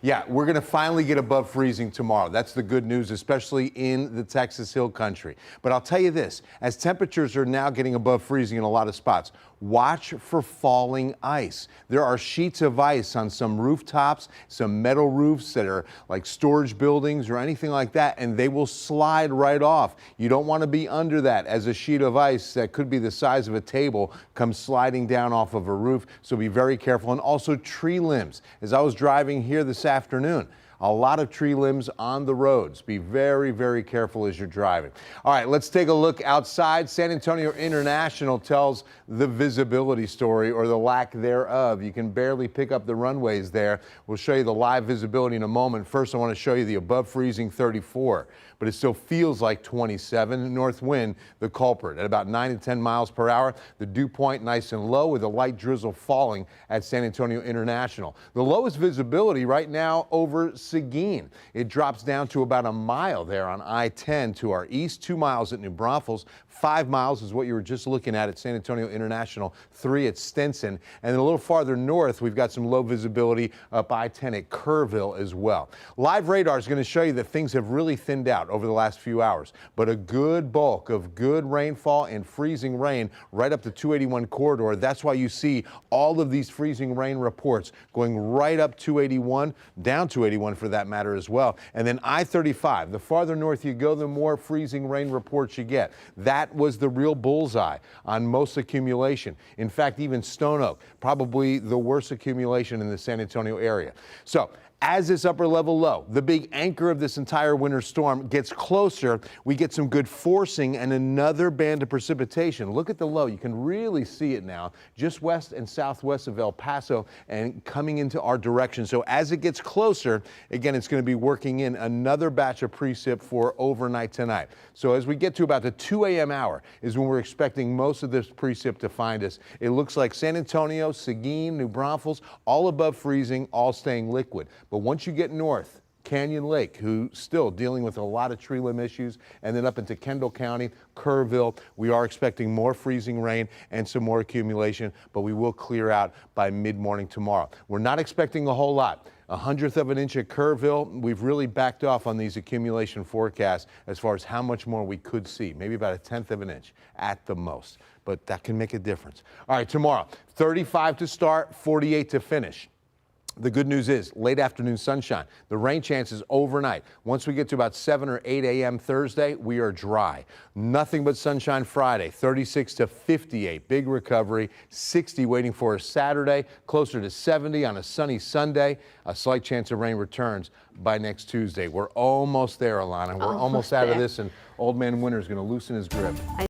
Yeah, we're going to finally get above freezing tomorrow. That's the good news, especially in the Texas Hill Country. But I'll tell you this, as temperatures are now getting above freezing in a lot of spots, watch for falling ice. There are sheets of ice on some rooftops, some metal roofs that are like storage buildings or anything like that, and they will slide right off. You don't want to be under that, as a sheet of ice that could be the size of a table comes sliding down off of a roof, so be very careful. And also tree limbs. As I was driving here this afternoon, a lot of tree limbs on the roads. Be very, very careful as you're driving. All right, let's take a look outside. San Antonio International tells the visibility story, or the lack thereof. You can barely pick up the runways there. We'll show you the live visibility in a moment. First, I want to show you the above freezing 34, but it still feels like 27. North wind, the culprit, at about 9 to 10 miles per hour. The dew point nice and low with a light drizzle falling at San Antonio International. The lowest visibility right now over Seguin. It drops down to about a mile there on I-10 to our east, 2 miles at New Braunfels, 5 miles is what you were just looking at San Antonio International, 3 at Stinson, and then a little farther north, we've got some low visibility up I-10 at Kerrville as well. Live radar is going to show you that things have really thinned out over the last few hours, but a good bulk of good rainfall and freezing rain right up the 281 corridor. That's why you see all of these freezing rain reports going right up 281, down 281 for that matter as well. And then I-35, the farther north you go, the more freezing rain reports you get. That was the real bullseye on most accumulation. In fact, even Stone Oak, probably the worst accumulation in the San Antonio area. So as this upper level low, the big anchor of this entire winter storm, gets closer, we get some good forcing and another band of precipitation. Look at the low. You can really see it now, just west and southwest of El Paso and coming into our direction. So as it gets closer, again, it's going to be working in another batch of precip for overnight tonight. So as we get to about the 2 a.m. hour is when we're expecting most of this precip to find us. It looks like San Antonio, Seguin, New Braunfels, all above freezing, all staying liquid. But once you get north, Canyon Lake, who's still dealing with a lot of tree limb issues, and then up into Kendall County, Kerrville, we are expecting more freezing rain and some more accumulation, but we will clear out by mid-morning tomorrow. We're not expecting a whole lot. 1/100 of an inch at Kerrville. We've really backed off on these accumulation forecasts as far as how much more we could see, maybe about 1/10 of an inch at the most, but that can make a difference. All right, tomorrow, 35 to start, 48 to finish. The good news is late afternoon sunshine. The rain chances overnight. Once we get to about 7 or 8 a.m. Thursday, we are dry. Nothing but sunshine Friday, 36 to 58. Big recovery. 60 waiting for us Saturday, closer to 70 on a sunny Sunday. A slight chance of rain returns by next Tuesday. We're almost there, Alana. We're almost out of this, and Old Man Winter is going to loosen his grip.